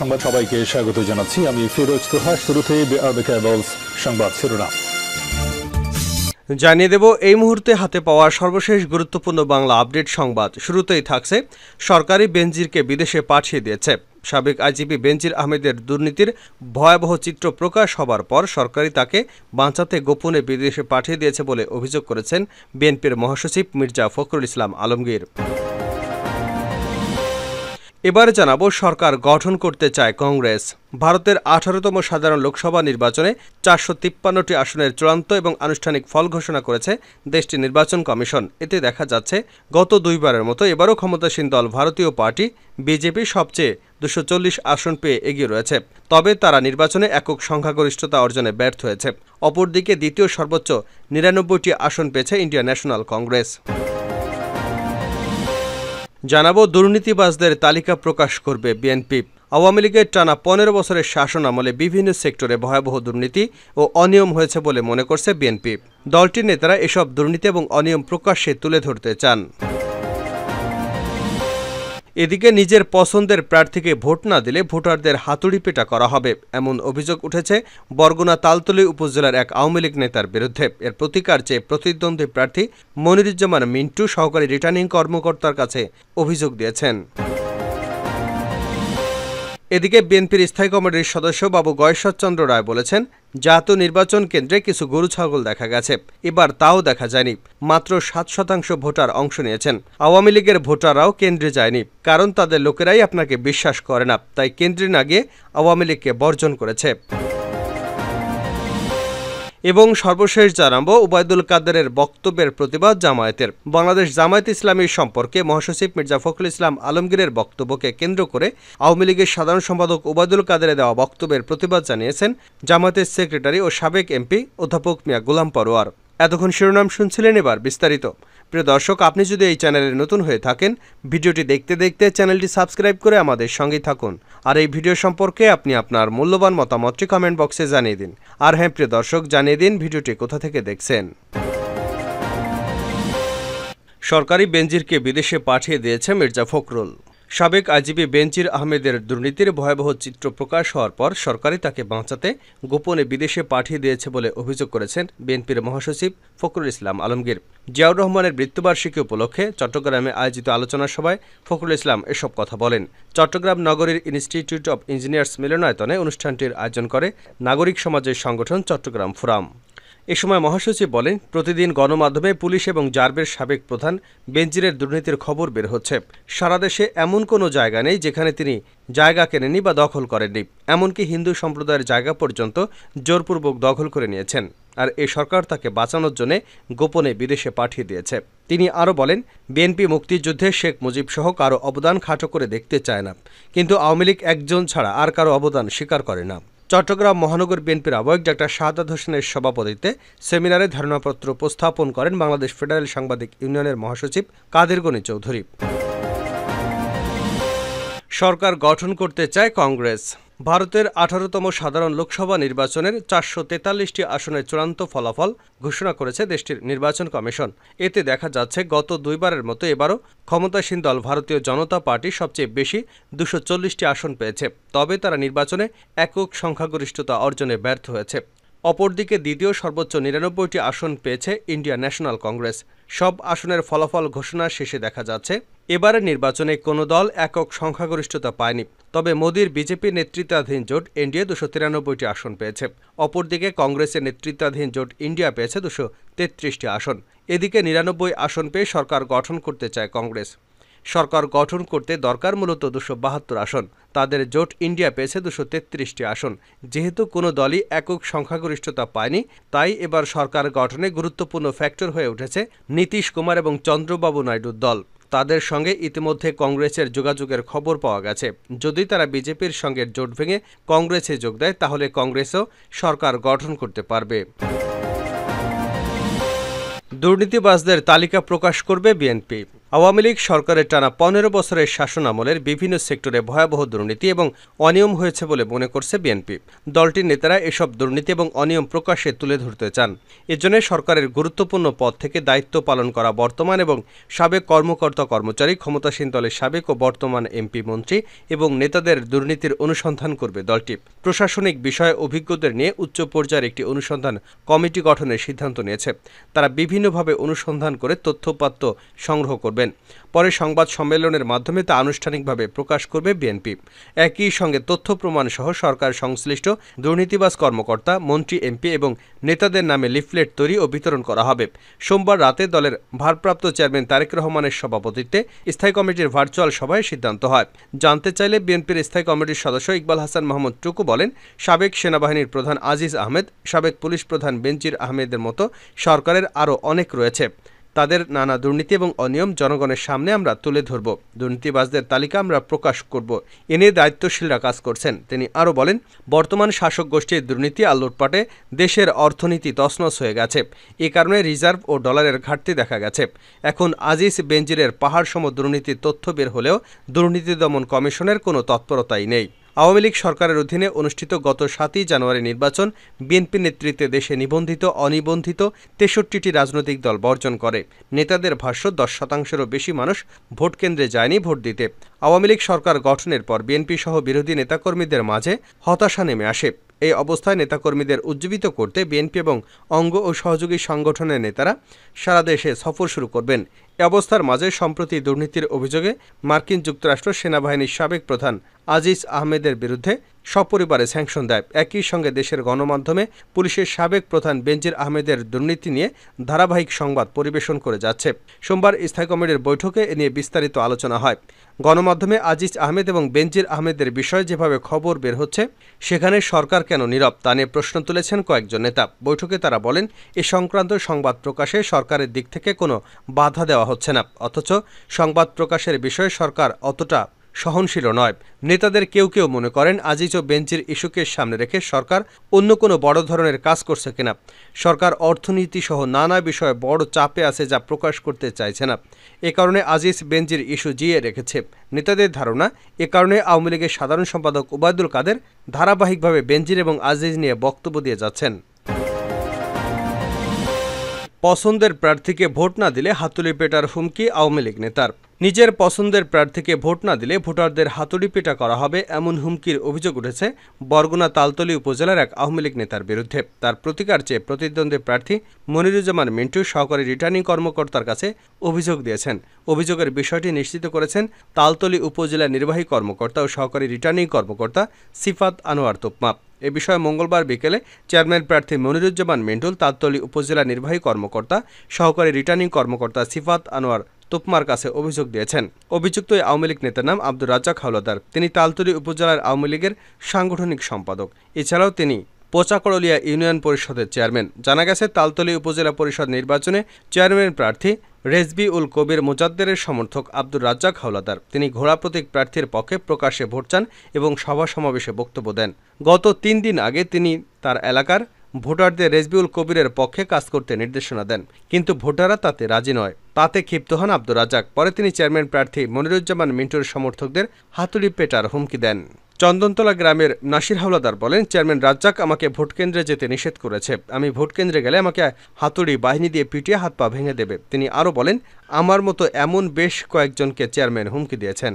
সংবাদ সবাইকে স্বাগত জানাচ্ছি আমি ফিরোজ তোহা। শুরুতে সংবাদ শিরোনাম জানিয়ে দেব এই মুহূর্তে হাতে পাওয়া সর্বশেষ গুরুত্বপূর্ণ বাংলা আপডেট সংবাদ। শুরুতেই থাকছে সরকারি বেনজিরকে বিদেশে পাঠিয়ে দিয়েছে। সাবেক আইজিপি বেনজির আহমেদের দুর্নীতির ভয়াবহ চিত্র প্রকাশ হবার পর সরকারি তাকে বাঁচাতে গোপনে বিদেশে পাঠিয়ে দিয়েছে বলে অভিযোগ করেছেন বিএনপির মহাসচিব মির্জা ফখরুল ইসলাম আলমগীর। এবার জানাবো সরকার গঠন করতে চায় কংগ্রেস। ভারতের 18তম সাধারণ লোকসভা নির্বাচনে 453টি আসনের চূড়ান্ত এবং আনুষ্ঠানিক ফল ঘোষণা করেছে দেশটির নির্বাচন কমিশন। এতে দেখা যাচ্ছে গত দুইবারের মতো এবারও ক্ষমতাসীন দল ভারতীয় পার্টি বিজেপি সবচেয়ে 240 আসন পেয়ে এগিয়ে রয়েছে। তবে তারা নির্বাচনে একক সংখ্যাগরিষ্ঠতা অর্জনে ব্যর্থ হয়েছে। অপরদিকে দ্বিতীয় সর্বোচ্চ 99টি আসন পেয়েছে ইন্ডিয়ান ন্যাশনাল কংগ্রেস। জানাবো দুর্নীতিবাজদের তালিকা প্রকাশ করবে বিএনপি। আওয়ামী লীগের টানা 15 বছরের শাসন আমলে বিভিন্ন সেক্টরে ভয়াবহ দুর্নীতি ও অনিয়ম হয়েছে বলে মনে করছে বিএনপি। দলটির নেতারা এসব দুর্নীতি এবং অনিয়ম প্রকাশ্যে তুলে ধরতে চান। এদিকে নিজের পছন্দের প্রার্থীকে ভোট না দিলে ভোটারদের হাতুড়ি পেটা করা হবে, এমন অভিযোগ উঠেছে বরগুনা তালতলী উপজেলার এক আওয়ামী লীগ নেতার বিরুদ্ধে। এর প্রতিকার চেয়ে প্রতিদ্বন্দ্বী প্রার্থী মনিরুজ্জামান মিন্টু সহকারী রিটার্নিং কর্মকর্তার কাছে অভিযোগ দিয়েছেন। এদিকে বিএনপির স্থায়ী কমিটির সদস্য বাবু গয়েশ্বরচন্দ্র রায় বলেছেন, জাতীয় নির্বাচন কেন্দ্রে কিছু গরু ছাগল দেখা গেছে, এবার তাও দেখা যায়নি। মাত্র 7% ভোটার অংশ নিয়েছেন। আওয়ামী লীগের ভোটাররাও কেন্দ্রে যায়নি, কারণ তাদের লোকেরাই আপনাকে বিশ্বাস করে না, তাই কেন্দ্রে না গিয়ে আওয়ামী লীগকে বর্জন করেছে। এবং সর্বশেষ জানাবো ওবায়দুল কাদেরের বক্তব্যের প্রতিবাদ জামায়াতের। বাংলাদেশ জামায়াত ইসলামী সম্পর্কে মহাসচিব মির্জা ফখরুল ইসলাম আলমগীরের বক্তব্যকে কেন্দ্র করে আওয়ামী লীগের সাধারণ সম্পাদক ওবায়দুল কাদেরের দেওয়া বক্তব্যের প্রতিবাদ জানিয়েছেন জামায়াতের সেক্রেটারি ও সাবেক এমপি অধ্যাপক মিয়া গোলাম পরোয়ার। এতক্ষণ শিরোনাম শুনছিলেন, এবার বিস্তারিত। প্রিয় দর্শক, আপনি যদি এই চ্যানেলে নতুন হয়ে থাকেন, ভিডিওটি দেখতে দেখতে চ্যানেলটি সাবস্ক্রাইব করে আমাদের সঙ্গেই থাকুন। আর এই ভিডিও সম্পর্কে আপনি আপনার মূল্যবান মতামতটি কমেন্ট বক্সে জানিয়ে দিন। আর হ্যাঁ প্রিয় দর্শক, জানিয়ে দিন ভিডিওটি কোথা থেকে দেখছেন। সরকারি বেনজিরকে বিদেশে পাঠিয়ে দিয়েছে মির্জা ফখরুল। সাবেক আইজিপি বেনজির আহমেদের দুর্নীতির ভয়াবহ চিত্র প্রকাশ হওয়ার পর সরকারি তাকে বাঁচাতে গোপনে বিদেশে পাঠিয়ে দিয়েছে বলে অভিযোগ করেছেন বিএনপির মহাসচিব ফখরুল ইসলাম আলমগীর। জিয়াউর রহমানের মৃত্যুবার্ষিকী উপলক্ষে চট্টগ্রামে আয়োজিত আলোচনা সভায় ফখরুল ইসলাম এসব কথা বলেন। চট্টগ্রাম নগরীর ইনস্টিটিউট অব ইঞ্জিনিয়ার্স মিলনায়তনে অনুষ্ঠানটির আয়োজন করে নাগরিক সমাজের সংগঠন চট্টগ্রাম ফোরাম। এ সময় মহাসচিব বলেন, প্রতিদিন গণমাধ্যমে পুলিশ এবং র্যাবের সাবেক প্রধান বেনজিরের দুর্নীতির খবর বের হচ্ছে। সারা দেশে এমন কোনো জায়গা নেই যেখানে তিনি জায়গা কেনেনি বা দখল করেননি। এমনকি হিন্দু সম্প্রদায়ের জায়গা পর্যন্ত জোরপূর্বক দখল করে নিয়েছেন। আর এ সরকার তাকে বাঁচানোর জন্য গোপনে বিদেশে পাঠিয়ে দিয়েছে। তিনি আরও বলেন, বিএনপি মুক্তিযুদ্ধে শেখ মুজিব সহ কারো অবদান খাটো করে দেখতে চায় না, কিন্তু আওয়ামী লীগ একজন ছাড়া আর কারো অবদান স্বীকার করে না। চট্টগ্রাম মহানগর বিএনপির আহ্বায়ক ডাক্তার শাহাদাত হোসেনের সভাপতিত্বে সেমিনারে ধারণাপত্র উপস্থাপন করেন বাংলাদেশ ফেডারেল সাংবাদিক ইউনিয়নের মহাসচিব কাদের গনি চৌধুরী। সরকার গঠন করতে চায় কংগ্রেস। ভারতের 18তম সাধারণ লোকসভা নির্বাচনের 443টি আসনের চূড়ান্ত ফলাফল ঘোষণা করেছে দেশটির নির্বাচন কমিশন। এতে দেখা যাচ্ছে গত দুইবারের মতো এবারও ক্ষমতাসীন দল ভারতীয় জনতা পার্টি সবচেয়ে বেশি 240টি আসন পেয়েছে। তবে তারা নির্বাচনে একক সংখ্যাগরিষ্ঠতা অর্জনে ব্যর্থ হয়েছে। অপরদিকে দ্বিতীয় সর্বোচ্চ 99টি আসন পেয়েছে ইন্ডিয়ান ন্যাশনাল কংগ্রেস। সব আসনের ফলাফল ঘোষণা শেষে দেখা যাচ্ছে এবারের নির্বাচনে কোনো দল একক সংখ্যাগরিষ্ঠতা পায়নি। তবে মোদির বিজেপি নেতৃত্বাধীন জোট এনডিএ 293টি আসন পেয়েছে। অপরদিকে কংগ্রেসের নেতৃত্বাধীন জোট ইন্ডিয়া পেয়েছে 233টি আসন। এদিকে 99 আসন পেয়ে সরকার গঠন করতে চায় কংগ্রেস। সরকার গঠন করতে দরকার মূলত 272 আসন। তাদের জোট ইন্ডিয়া পেয়েছে 233টি আসন। যেহেতু কোনো দলই একক সংখ্যাগরিষ্ঠতা পায়নি, তাই এবার সরকার গঠনে গুরুত্বপূর্ণ ফ্যাক্টর হয়ে উঠেছে নীতীশ কুমার এবং চন্দ্রবাবু নাইডুর দল। তাদের সঙ্গে ইতিমধ্যে কংগ্রেসের যোগাযোগের খবর পাওয়া গেছে। যদি তারা বিজেপির সঙ্গে জোট ভেঙে কংগ্রেসে যোগ দেয়, তাহলে কংগ্রেসও সরকার গঠন করতে পারবে। দুর্নীতিবাজদের তালিকা প্রকাশ করবে বিএনপি। আওয়ামী লীগ সরকারের টানা ১৫ বছরের শাসনামলের বিভিন্ন সেক্টরে ভয়াবহ দুর্নীতি এবং অনিয়ম হয়েছে বলে মনে করছে বিএনপি। দলটির নেতারা এসব দুর্নীতি এবং অনিয়ম প্রকাশ্যে তুলে ধরতে চান। এজন্য সরকারের গুরুত্বপূর্ণ পদ থেকে দায়িত্ব পালন করা বর্তমান এবং সাবেক কর্মকর্তা কর্মচারী, ক্ষমতাসীন দলের সাবেক ও বর্তমান এমপি মন্ত্রী এবং নেতাদের দুর্নীতির অনুসন্ধান করবে দলটি। প্রশাসনিক বিষয়ে অভিজ্ঞদের নিয়ে উচ্চ পর্যায়ের একটি অনুসন্ধান কমিটি গঠনের সিদ্ধান্ত নিয়েছে। তারা বিভিন্নভাবে অনুসন্ধান করে তথ্যপাত্র সংগ্রহ করবে। পরে সংবাদ সম্মেলনের মাধ্যমে তা আনুষ্ঠানিকভাবে প্রকাশ করবে বিএনপি। একই সঙ্গে তথ্য প্রমাণ সহ সরকার সংশ্লিষ্ট দুর্নীতিবাজ কর্মকর্তা, মন্ত্রী, এমপি এবং নেতাদের নামে লিফলেট তৈরি ও বিতরণ করা হবে। সোমবার রাতে দলের ভারপ্রাপ্ত চেয়ারম্যান তারেক রহমানের সভাপতিত্বে স্থায়ী কমিটির ভার্চুয়াল সভায় সিদ্ধান্ত হয়। জানতে চাইলে বিএনপির স্থায়ী কমিটির সদস্য ইকবাল হাসান মাহমুদ টুকু বলেন, সাবেক সেনাবাহিনীর প্রধান আজিজ আহমেদ, সাবেক পুলিশ প্রধান বেনজির আহমেদের মতো সরকারের আরও অনেক রয়েছে। তাদের নানা দুর্নীতি এবং অনিয়ম জনগণের সামনে আমরা তুলে ধরব। দুর্নীতিবাজদের তালিকা আমরা প্রকাশ করব। এ নিয়ে দায়িত্বশীলরা কাজ করছেন। তিনি আরও বলেন, বর্তমান শাসক গোষ্ঠীর দুর্নীতি আর লুটপাটে দেশের অর্থনীতি তছনছ হয়ে গেছে। এ কারণে রিজার্ভ ও ডলারের ঘাটতি দেখা গেছে। এখন আজিজ বেনজিরের পাহাড়সম দুর্নীতির তথ্য বের হলেও দুর্নীতি দমন কমিশনের কোনো তৎপরতাই নেই। আওয়ামী লীগ সরকারের অধীনে অনুষ্ঠিত গত ৭ই জানুয়ারি নির্বাচন বিএনপি নেতৃত্বে দেশে নিবন্ধিত অনিবন্ধিত ৬৩টি রাজনৈতিক দল বর্জন করে। নেতাদের ভাষ্য, ১০%-এরও বেশি মানুষ ভোটকেন্দ্রে যায়নি ভোট দিতে। আওয়ামী লীগ সরকার গঠনের পর বিএনপি সহ বিরোধী নেতাকর্মীদের মাঝে হতাশা নেমে আসে। এই অবস্থায় নেতাকর্মীদের উজ্জীবিত করতে বিএনপি এবং অঙ্গ ও সহযোগী সংগঠনের নেতারা সারা দেশে সফর শুরু করবেন। এ অবস্থার মাঝে সম্প্রতি দুর্নীতির অভিযোগে মার্কিন যুক্তরাষ্ট্র সেনাবাহিনীর সাবেক প্রধান আজিজ আহমেদের বিরুদ্ধে সপরিবারে স্যাংশন দেয়। একই সঙ্গে দেশের গণমাধ্যমে পুলিশের সাবেক প্রধান বেনজির আহমেদের দুর্নীতি নিয়ে ধারাবাহিক সংবাদ পরিবেশন করে যাচ্ছে। সোমবার স্থায়ী কমিটির বৈঠকে এ নিয়ে বিস্তারিত আলোচনা হয়। গণমাধ্যমে আজিজ আহমেদ এবং বেনজির আহমেদের বিষয়ে যেভাবে খবর বের হচ্ছে, সেখানে সরকার কেন নীরব তা নিয়ে প্রশ্ন তুলেছেন কয়েকজন নেতা। বৈঠকে তারা বলেন, এ সংক্রান্ত সংবাদ প্রকাশে সরকারের দিক থেকে কোনো বাধা দেওয়া হচ্ছে না, অথচ সংবাদ প্রকাশের বিষয়ে সরকার অতটা সহনশীল নয়। নেতাদের কেউ কেউ মনে করেন, আজিজ ও বেনজির ইস্যুকে সামনে রেখে সরকার অন্য কোনো বড় ধরনের কাজ করছে কিনা। সরকার অর্থনীতি সহ নানা বিষয়ে বড় চাপে আছে, যা প্রকাশ করতে চাইছে না। এ কারণে আজিজ বেনজির ইস্যু জিয়ে রেখেছে। নেতাদের ধারণা, এ কারণে আওয়ামী লীগের সাধারণ সম্পাদক ওবায়দুল কাদের ধারাবাহিকভাবে বেনজির এবং আজিজ নিয়ে বক্তব্য দিয়ে যাচ্ছেন। পছন্দের প্রার্থীকে ভোট না দিলে হাতুড়ি পেটার হুমকি আওয়ামী লীগ নেতার। নিজের পছন্দের প্রার্থীকে ভোট না দিলে ভোটারদের হাতুড়ি পেটা করা হবে, এমন হুমকির অভিযোগ উঠেছে বরগুনা তালতলী উপজেলার এক আওয়ামী লীগ নেতার বিরুদ্ধে। তার প্রতিকার চেয়ে প্রতিদ্বন্দ্বী প্রার্থী মনিরুজ্জামান মিন্টু সহকারী রিটার্নিং কর্মকর্তার কাছে অভিযোগ দিয়েছেন। অভিযোগের বিষয়টি নিশ্চিত করেছেন তালতলী উপজেলা নির্বাহী কর্মকর্তা ও সহকারী রিটার্নিং কর্মকর্তা সিফাত আনোয়ার তোপমা। এ বিষয়ে মঙ্গলবার বিকেলে চেয়ারম্যান প্রার্থী মনিরুজ্জামান মিন্টুল তালতলী উপজেলা নির্বাহী কর্মকর্তা সহকারী রিটার্নিং কর্মকর্তা সিফাত আনোয়ার তোপমার কাছে অভিযোগ দিয়েছেন। অভিযুক্ত এই আওয়ামী লীগ নেতার নাম আব্দুর রাজ্জাক হাওলাদার। তিনি তালতলী উপজেলার আওয়ামী লীগের সাংগঠনিক সম্পাদক। এছাড়াও তিনি পোচাকড়লিয়া ইউনিয়ন পরিষদের চেয়ারম্যান। জানা গেছে, তালতলী উপজেলা পরিষদ নির্বাচনে চেয়ারম্যান প্রার্থী রেজবি উল কবির মোজাদ্দেরের সমর্থক আব্দুর রাজ্জাক হাওলাদার। তিনি ঘোড়া প্রতীক প্রার্থীর পক্ষে প্রকাশ্যে ভোট চান এবং সভা সমাবেশে বক্তব্য দেন। গত 3 দিন আগে তিনি তার এলাকার ভোটারদের রেজবিউল কবিরের পক্ষে কাজ করতে নির্দেশনা দেন, কিন্তু ভোটাররা তাতে রাজি নয়। তাতে ক্ষিপ্ত হন আব্দুর রাজ্জাক। পরে তিনি চেয়ারম্যান প্রার্থী মনিরুজ্জামান মিন্টুর সমর্থকদের হাতুড়ি পেটার হুমকি দেন। চন্দনতলা গ্রামের নাসির হাওলাদার বলেন, চেয়ারম্যান রাজ্জাক আমাকে ভোটকেন্দ্রে যেতে নিষেধ করেছে। আমি ভোটকেন্দ্রে গেলে আমাকে হাতুড়ি বাহিনী দিয়ে পিটিয়ে হাত পা ভেঙে দেবে। তিনি আরও বলেন, আমার মতো এমন বেশ কয়েকজনকে চেয়ারম্যান হুমকি দিয়েছেন।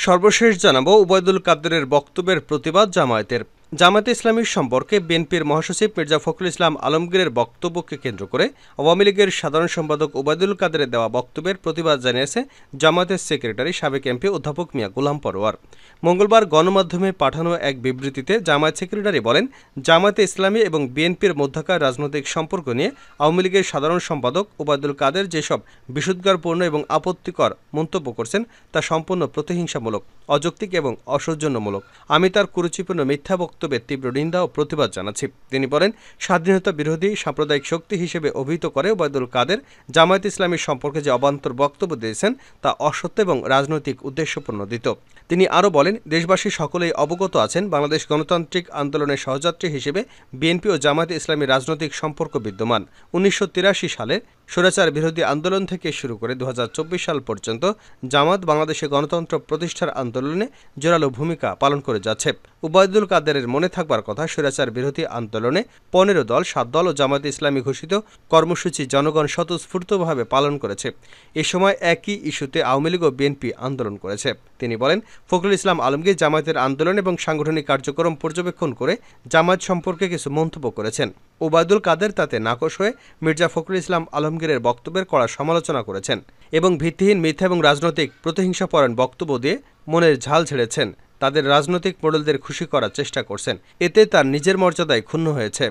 সর্বশেষ জানাবো ওবায়দুল কাদেরের বক্তব্যের প্রতিবাদ জামায়াতের। জামায়াতে ইসলামীর সম্পর্কে বিএনপির মহাসচিব মির্জা ফখরুল ইসলাম আলমগীরের বক্তব্যকে কেন্দ্র করে আওয়ামী লীগের সাধারণ সম্পাদক ওবায়দুল কাদেরের দেওয়া বক্তব্যের প্রতিবাদ জানিয়েছে জামায়াতের সেক্রেটারি সাবেক এমপি অধ্যাপক মিয়া গোলাম পরোয়ার। মঙ্গলবার গণমাধ্যমে পাঠানো এক বিবৃতিতে জামায়াত সেক্রেটারি বলেন, জামায়াতে ইসলামী এবং বিএনপির মধ্যকার রাজনৈতিক সম্পর্ক নিয়ে আওয়ামী লীগের সাধারণ সম্পাদক ওবায়দুল কাদের যেসব বিশুদ্ধারপূর্ণ এবং আপত্তিকর মন্তব্য করছেন তা সম্পূর্ণ প্রতিহিংসামূলক, অযৌক্তিক এবং অসৌজন্যমূলক। আমি তার কুরুচিপূর্ণ মিথ্যা বক্তব্যের তীব্র নিন্দা ও প্রতিবাদ জানাচ্ছি। তিনি বলেন, স্বাধীনতা বিরোধী সাম্প্রদায়িক শক্তি হিসেবে অভিহিত করে ওবায়দুল কাদের জামায়াত ইসলামীর সম্পর্কে যে অবান্তর বক্তব্য দিয়েছেন তা অসত্য এবং রাজনৈতিক উদ্দেশ্যপ্রণোদিত। তিনি আরও বলেন, দেশবাসী সকলেই অবগত আছেন বাংলাদেশ গণতান্ত্রিক আন্দোলনের সহযাত্রী হিসেবে বিএনপি ও জামায়াতে ইসলামীর রাজনৈতিক সম্পর্ক বিদ্যমান। 1983 সালে স্বৈরাচার বিরোধী আন্দোলন থেকে শুরু করে 2024 সাল পর্যন্ত জামাত বাংলাদেশে গণতন্ত্র প্রতিষ্ঠার আন্দোলনে জোরালো ভূমিকা পালন করে যাচ্ছে। ওবায়দুল কাদেরের মনে থাকবার কথা, স্বৈরাচার বিরোধী আন্দোলনে 15 দল, 7 দল ও জামায়াতে ইসলামী ঘোষিত কর্মসূচি জনগণ স্বতঃস্ফূর্তভাবে পালন করেছে। এ সময় একই ইস্যুতে আওয়ামী লীগ ও বিএনপি আন্দোলন করেছে। তিনি বলেন, ফখরুল ইসলাম আলমগীর জামায়াতের আন্দোলন এবং সাংগঠনিক কার্যক্রম পর্যবেক্ষণ করে জামায়াত সম্পর্কে কিছু মন্তব্য করেছেন। ওবায়দুল কাদের তাতে নাকশ হয়ে মির্জা ফখরুল ইসলাম আলমগীরের বক্তব্যের কড়া সমালোচনা করেছেন এবং ভিত্তিহীন, মিথ্যা এবং রাজনৈতিক প্রতিহিংসাপরায়ণ বক্তব্য দিয়ে মনের ঝাল ঝেড়েছেন। তাদের রাজনৈতিক মডেলদের খুশি করার চেষ্টা করছেন। এতে তার নিজের মর্যাদায় ক্ষুণ্ণ হয়েছে।